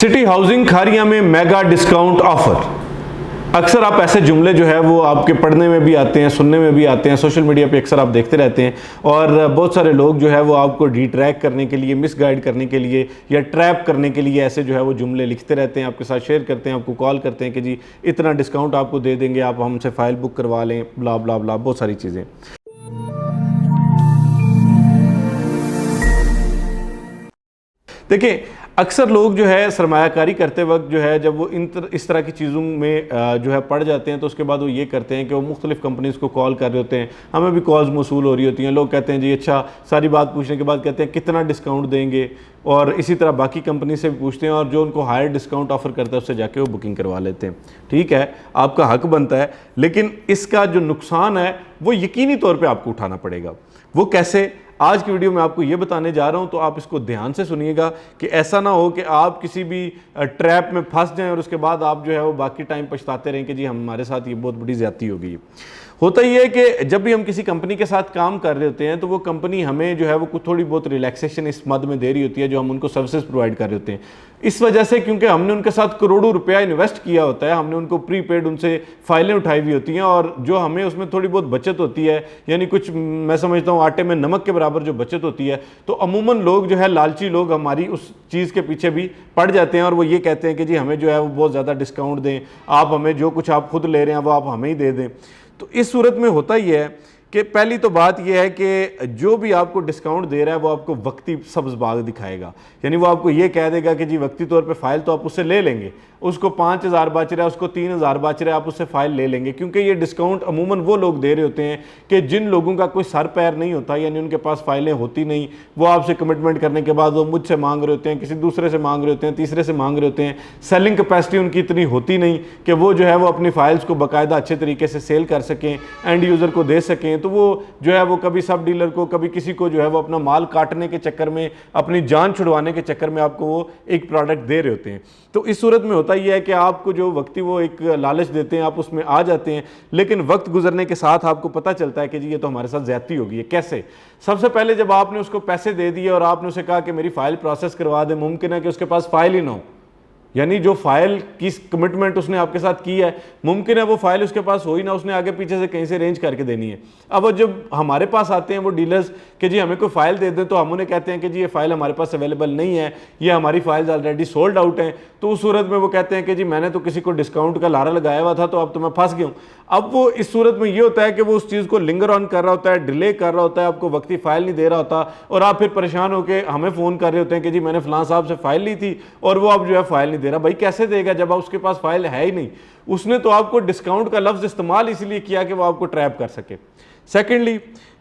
City housing खारिया में mega discount offer. अक्सर आप ऐसे जुमले जो है वो आपके पढ़ने में भी आते हैं, सुनने में भी आते हैं, सोशल मीडिया पे अक्सर आप देखते रहते हैं और बहुत सारे लोग जो है वो आपको डिट्रैक करने के लिए, मिसगाइड करने के लिए या ट्रैप करने के लिए ऐसे जो है वो जुमले लिखते रहते हैं, आपके साथ शेयर करते हैं, आपको कॉल करते हैं कि जी इतना डिस्काउंट आपको दे देंगे, आप हमसे फ़ाइल बुक करवा लें, ब्ला ब्ला ब्ला, बहुत सारी चीज़ें। देखिए, अक्सर लोग जो है सरमायाकारी करते वक्त जो है जब वो इस तरह की चीज़ों में जो है पड़ जाते हैं तो उसके बाद वो ये करते हैं कि वो मुख्तलिफ़ कंपनीज़ को कॉल कर रहे होते हैं, हमें भी कॉल्स मौसूल हो रही होती हैं। लोग कहते हैं जी अच्छा, सारी बात पूछने के बाद कहते हैं कितना डिस्काउंट देंगे, और इसी तरह बाकी कंपनी से भी पूछते हैं और जो उनको हायर डिस्काउंट ऑफर करता है उससे जाके वो बुकिंग करवा लेते हैं। ठीक है, आपका हक बनता है, लेकिन इसका जो नुकसान है वो यकीनी तौर पर आपको उठाना पड़ेगा। वो कैसे, आज की वीडियो में आपको ये बताने जा रहा हूं, तो आप इसको ध्यान से सुनिएगा कि ऐसा ना हो कि आप किसी भी ट्रैप में फंस जाएं और उसके बाद आप जो है वो बाकी टाइम पछताते रहें कि जी हमारे साथ ये बहुत बड़ी ज्यादती हो गई। होता ही है कि जब भी हम किसी कंपनी के साथ काम कर रहे होते हैं तो वो कंपनी हमें जो है वो कुछ थोड़ी बहुत रिलैक्सेशन इस मद में दे रही होती है जो हम उनको सर्विसेज प्रोवाइड कर रहे होते हैं। इस वजह से क्योंकि हमने उनके साथ करोड़ों रुपया इन्वेस्ट किया होता है, हमने उनको प्रीपेड उनसे फाइलें उठाई हुई होती हैं और जो हमें उसमें थोड़ी बहुत बचत होती है, यानी कुछ मैं समझता हूँ आटे में नमक के बराबर जो बचत होती है, तो अमूमन लोग जो है लालची लोग हमारी उस चीज़ के पीछे भी पड़ जाते हैं और वो ये कहते हैं कि जी हमें जो है वो बहुत ज़्यादा डिस्काउंट दें, आप हमें जो कुछ आप खुद ले रहे हैं वो आप हमें ही दे दें। तो इस सूरत में होता ही है कि पहली तो बात यह है कि जो भी आपको डिस्काउंट दे रहा है वो आपको वक्ती सब्ज़ बाग दिखाएगा, यानी वो आपको ये कह देगा कि जी वक्ती तौर पे फ़ाइल तो आप उससे ले लेंगे, उसको 5,000 बच रहा है, उसको 3,000 बच रहा है, आप उससे फ़ाइल ले लेंगे। क्योंकि ये डिस्काउंट अमूमन वो लोग दे रहे होते हैं कि जिन लोगों का कोई सर पैर नहीं होता, यानी उनके पास फ़ाइलें होती नहीं, वो आपसे कमिटमेंट करने के बाद वो मुझसे मांग रहे होते हैं, किसी दूसरे से मांग रहे होते हैं, तीसरे से मांग रहे होते हैं। सेलिंग कैपेसिटी उनकी इतनी होती नहीं कि वो जो है वो अपनी फ़ाइल्स को बाकायदा अच्छे तरीके से सेल कर सकें, एंड यूज़र को दे सकें। तो वो जो है वो कभी सब डीलर को, कभी किसी को जो है वो अपना माल काटने के चक्कर में, अपनी जान छुड़वाने के चक्कर में आपको वो एक प्रोडक्ट दे रहे होते हैं। तो इस सूरत में होता यह है कि आपको जो वक्ती वो एक लालच देते हैं, आप उसमें आ जाते हैं, लेकिन वक्त गुजरने के साथ आपको पता चलता है कि जी ये तो हमारे साथ ज्यादती हो गई है। कैसे? सबसे पहले जब आपने उसको पैसे दे दिए और आपने उसे कहा कि मेरी फाइल प्रोसेस करवा दे, मुमकिन है कि उसके पास फाइल ही ना हो, यानी जो फाइल की कमिटमेंट उसने आपके साथ की है, मुमकिन है वो फाइल उसके पास हो ही ना, उसने आगे पीछे से कहीं से अरेंज करके देनी है। अब वो जब हमारे पास आते हैं वो डीलर्स कि जी हमें कोई फाइल दे दें, तो हम उन्हें कहते हैं कि जी ये फाइल हमारे पास अवेलेबल नहीं है, ये हमारी फाइल्स ऑलरेडी सोल्ड आउट हैं। तो उस सूरत में वो कहते हैं कि जी मैंने तो किसी को डिस्काउंट का लारा लगाया हुआ था, तो अब तो मैं फंस गया हूँ। अब वो इस सूरत में ये होता है कि वो उस चीज़ को लिंगर ऑन कर रहा होता है, डिले कर रहा होता है, आपको वक्ती फाइल नहीं दे रहा होता, और आप फिर परेशान होकर हमें फ़ोन कर रहे होते हैं कि जी मैंने फलां साहब से फाइल ली थी और वो अब जो है फाइल नहीं दे रहा। भाई कैसे देगा जब आप उसके पास फाइल है ही नहीं? उसने तो आपको डिस्काउंट का लफ्ज़ इस्तेमाल इसलिए किया कि वो आपको ट्रैप कर सके। सेकेंडली,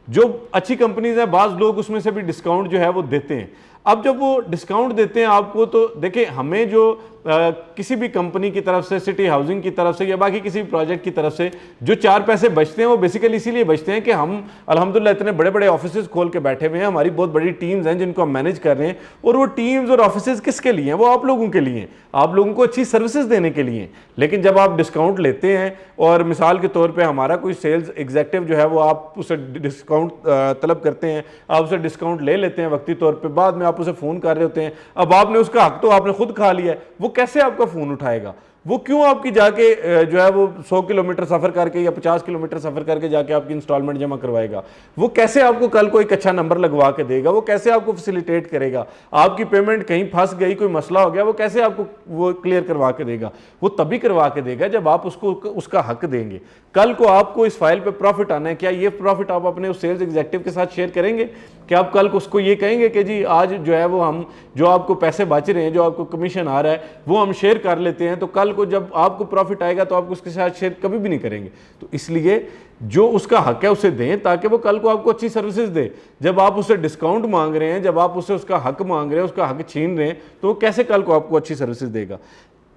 जो अच्छी कंपनीज हैं, बाज़ लोग उसमें से भी डिस्काउंट जो है वो देते हैं। अब जब वो डिस्काउंट देते हैं आपको, तो देखिए हमें जो किसी भी कंपनी की तरफ से, सिटी हाउसिंग की तरफ से या बाकी किसी भी प्रोजेक्ट की तरफ से जो 4 पैसे बचते हैं वो बेसिकली इसीलिए बचते हैं कि हम अल्हम्दुलिल्लाह इतने बड़े बड़े ऑफिसेज खोल के बैठे हुए हैं, हमारी बहुत बड़ी टीम्स हैं जिनको हम मैनेज कर रहे हैं, और वो टीम्स और ऑफिसेज किसके लिए हैं? वो आप लोगों के लिए हैं, आप लोगों को अच्छी सर्विसेज देने के लिए हैं। लेकिन जब आप डिस्काउंट लेते हैं और मिसाल के तौर पर हमारा कोई सेल्स एग्जेक्टिव जो है वो आप उसे डिस्काउंट तलब करते हैं, आप उसे डिस्काउंट ले लेते हैं वक्ती तौर पर, बाद में आप उसे फ़ोन कर रहे होते हैं, अब आपने उसका हक तो आपने खुद खा लिया है, वो कैसे आपका फ़ोन उठाएगा? वो क्यों आपकी जाके जो है वो 100 किलोमीटर सफ़र करके या 50 किलोमीटर सफ़र करके जाके आपकी इंस्टॉलमेंट जमा करवाएगा? वो कैसे आपको कल को एक अच्छा नंबर लगवा के देगा? वो कैसे आपको फैसिलिटेट करेगा? आपकी पेमेंट कहीं फंस गई, कोई मसला हो गया, वो कैसे आपको वो क्लियर करवा के देगा? वो तभी करवा के देगा जब आप उसको उसका हक देंगे। कल को आपको इस फाइल पे प्रॉफिट आना है, क्या ये प्रॉफिट आप अपने उस सेल्स एग्जेक्टिव के साथ शेयर करेंगे? क्या आप कल को उसको ये कहेंगे कि जी आज जो है वो हम जो आपको पैसे बच रहे हैं, जो आपको कमीशन आ रहा है, वो हम शेयर कर लेते हैं, तो कल को जब आपको प्रॉफिट आएगा तो आप उसके साथ शेयर कभी भी नहीं करेंगे। तो इसलिए जो उसका हक है उसे दें ताकि वो कल को आपको अच्छी सर्विसेज दे। जब आप उससे डिस्काउंट मांग रहे हैं, जब आप उससे उसका हक मांग रहे हैं, उसका हक छीन रहे हैं, तो वो कैसे कल को आपको अच्छी सर्विसेज देगा?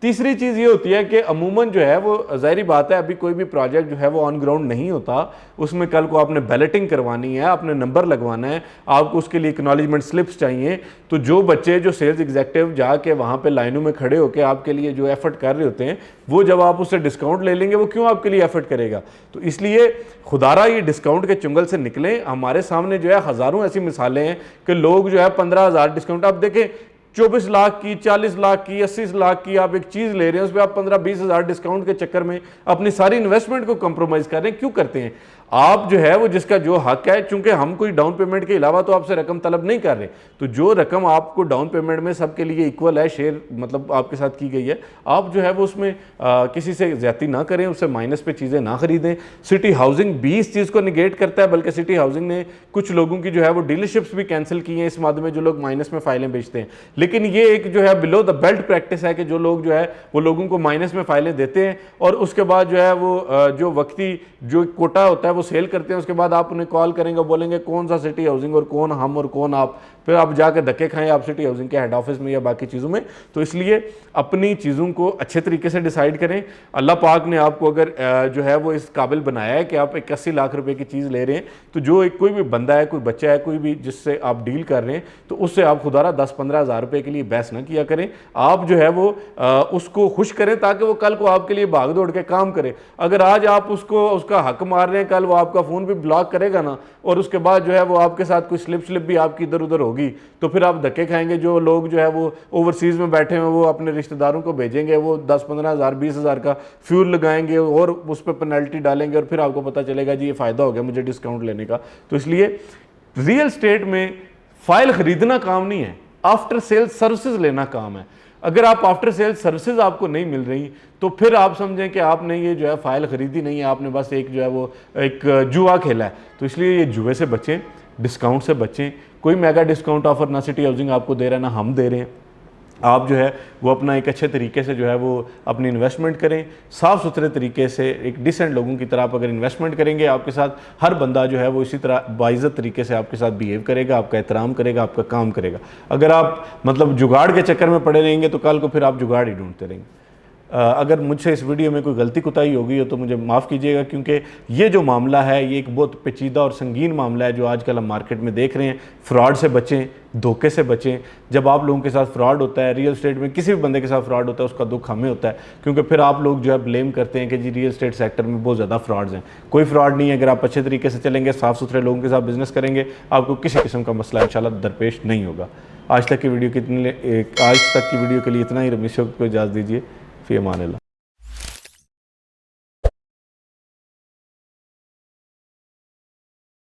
तीसरी चीज़ ये होती है कि अमूमन जो है वो ज़ाहिरी बात है, अभी कोई भी प्रोजेक्ट जो है वो ऑन ग्राउंड नहीं होता, उसमें कल को आपने बैलेटिंग करवानी है, आपने नंबर लगवाना है, आपको उसके लिए एक्नॉलेजमेंट स्लिप्स चाहिए। तो जो बच्चे, जो सेल्स एग्जेक्टिव जाके वहाँ पे लाइनों में खड़े होकर आपके लिए जो एफर्ट कर रहे होते हैं, वो जब आप उससे डिस्काउंट ले लेंगे वो क्यों आपके लिए एफर्ट करेगा? तो इसलिए खुदारा ये डिस्काउंट के चुंगल से निकलें। हमारे सामने जो है हज़ारों ऐसी मिसालें हैं कि लोग जो है 15,000 डिस्काउंट, आप देखें 24 लाख की, 40 लाख की, 80 लाख की आप एक चीज़ ले रहे हैं, उस पर आप 15-20 हज़ार डिस्काउंट के चक्कर में अपनी सारी इन्वेस्टमेंट को कंप्रोमाइज़ कर रहे हैं। क्यों करते हैं? आप जो है वो जिसका जो हक है, चूंकि हम कोई डाउन पेमेंट के अलावा तो आपसे रकम तलब नहीं कर रहे, तो जो रकम आपको डाउन पेमेंट में सबके लिए इक्वल है, शेयर मतलब आपके साथ की गई है, आप जो है वो उसमें किसी से ज्यादती ना करें, उससे माइनस पे चीज़ें ना खरीदें। सिटी हाउसिंग भी इस चीज़ को निगेट करता है, बल्कि सिटी हाउसिंग ने कुछ लोगों की जो है वो डीलरशिप्स भी कैंसिल की हैं इस मामले में, जो लोग माइनस में फाइलें बेचते हैं। लेकिन ये एक जो है बिलो द बेल्ट प्रैक्टिस है कि जो लोग जो है वो लोगों को माइनस में फाइलें देते हैं और उसके बाद जो है वो जो वक्ती जो कोटा होता है वो सेल करते हैं। उसके बाद आप उन्हें कॉल करेंगे, बोलेंगे कौन सा सिटी हाउसिंग और कौन हम और कौन आप, फिर आप जाकर धक्के खाएं आप सिटी हाउसिंग के हेड ऑफिस में या बाकी चीज़ों में। तो इसलिए अपनी चीज़ों को अच्छे तरीके से डिसाइड करें। अल्लाह पाक ने आपको अगर जो है वो इस काबिल बनाया है कि आप 81 लाख रुपए की चीज़ ले रहे हैं, तो जो एक कोई भी बंदा है, कोई बच्चा है, कोई भी जिससे आप डील कर रहे हैं, तो उससे आप खुदारा 10-15 हज़ार रुपये के लिए बहस ना किया करें। आप जो है वो उसको खुश करें ताकि वो कल को आपके लिए भाग दौड़ के काम करे। अगर आज आप उसको उसका हक मार रहे हैं, कल वो आपका फ़ोन भी ब्लॉक करेगा ना, और उसके बाद जो है वो आपके साथ कोई स्लिप भी आपकी इधर उधर होगी, तो फिर आप धक्के खाएंगे। जो लोग जो है वो ओवरसीज़ में बैठे हैं वो अपने रिश्तेदारों को भेजेंगे, वो 10-15 हज़ार 20 हज़ार का फ्यूल लगाएंगे और उस पर पेनल्टी डालेंगे, और फिर आपको पता चलेगा जी ये फ़ायदा हो गया मुझे डिस्काउंट लेने का। तो इसलिए रियल स्टेट में फाइल खरीदना काम नहीं है, आफ्टर सेल सर्विसेज लेना काम है। अगर आप आफ्टर सेल सर्विसेज आपको नहीं मिल रही, तो फिर आप समझें कि आपने ये जो है फाइल खरीदी नहीं है, आपने बस एक जो है वो एक जुआ खेला है। तो इसलिए ये जुए से बचें, डिस्काउंट से बचें। कोई मेगा डिस्काउंट ऑफर ना सिटी हाउसिंग आपको दे रहा है ना हम दे रहे हैं। आप जो है वो अपना एक अच्छे तरीके से जो है वो अपनी इन्वेस्टमेंट करें, साफ़ सुथरे तरीके से एक डिसेंट लोगों की तरह आप अगर इन्वेस्टमेंट करेंगे, आपके साथ हर बंदा जो है वो इसी तरह बाइज़्ज़त तरीके से आपके साथ बिहेव करेगा, आपका एहतराम करेगा, आपका काम करेगा। अगर आप मतलब जुगाड़ के चक्कर में पड़े रहेंगे तो कल को फिर आप जुगाड़ ही ढूंढते रहेंगे। अगर मुझसे इस वीडियो में कोई गलती कोताही हो गई हो तो मुझे माफ़ कीजिएगा, क्योंकि ये जो मामला है ये एक बहुत पेचीदा और संगीन मामला है जो आजकल हम मार्केट में देख रहे हैं। फ्रॉड से बचें, धोखे से बचें। जब आप लोगों के साथ फ्रॉड होता है, रियल एस्टेट में किसी भी बंदे के साथ फ्रॉड होता है, उसका दुख हमें होता है, क्योंकि फिर आप लोग जो है ब्लेम करते हैं कि जी रियल एस्टेट सेक्टर में बहुत ज़्यादा फ्रॉड्स हैं। कोई फ्रॉड नहीं है। अगर आप अच्छे तरीके से चलेंगे, साफ़ सुथरे लोगों के साथ बिजनेस करेंगे, आपको किसी किस्म का मसला इंशाल्लाह दरपेश नहीं होगा। आज तक की वीडियो के लिए इतना ही। रमेश को इजाज़त दीजिए। फ़ी अमान अल्लाह।